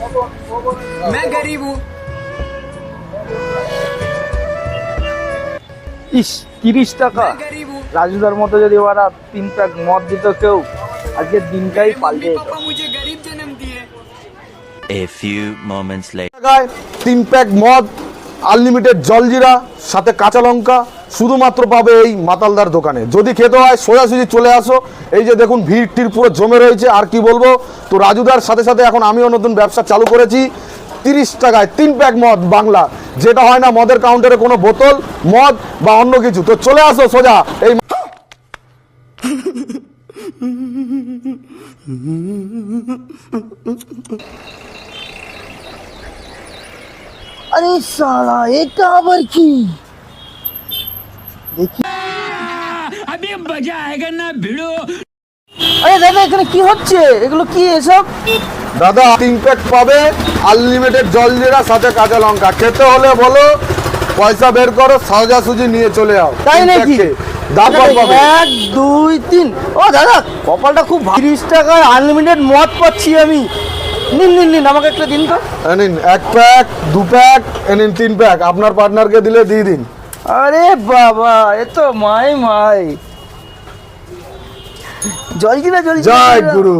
मैं गरीब हूँ। ইস 30 টাকা। मैं गरीब हूँ। রাজুদার মতো যদি ওরা 3 প্যাক মদ দিত কেউ, আজকে দিনটাই मेरे পাল্টে मम्मी যেত। पापा मुझे गरीब जन्म दिए। A few moments later. টাকায় 3 প্যাক মদ, আনলিমিটেড জলজিরা, সাথে কাঁচা লঙ্কা শুধুমাত্র পাবে এই মাতালদার দোকানে। যদি খেতে হয় সোজাসুজি চলে আসো। এই যে দেখুন ভিড় পুরো জমে রয়েছে। আর কি বলবো, তো রাজুদার সাথে সাথে এখন আমিও নতুন ব্যবসা চালু করেছি। 30 টাকায় 3 প্যাক মদ বাংলা, যেটা হয় না মদের কাউন্টারে কোনো বোতল মদ বা অন্য কিছু। তো চলে আসো সোজা এই আরে শালা, এটা আবার কি? দেখি। अभी मजा आएगा ना भिड़ो। আরে দাদা, এখানে কি হচ্ছে? এগুলো কি এসব? দাদা 3 প্যাক পাবে, আনলিমিটেড জলজিরা সাথে কাঁচা লঙ্কা। খেতে হলে বলো, পয়সা বের করো, সোজাসুজি নিয়ে চলে যাও। তাই 3 নাকি? প্যাককে দাম কম পাবে। 1 2 3। ও দাদা, কপালটা খুব 30 টাকায় আনলিমিটেড মদ পাচ্ছি আমি। নিন নিন নিন, আমাকে একটা দিন তো। এ নিন 1 প্যাক, 2 প্যাক, এ নিন 3 প্যাক। আপনার পার্টনারকে দিলে দিয়ে দিন। আরে বাবা, এ তো মাই জলজিরা জয় গুরু।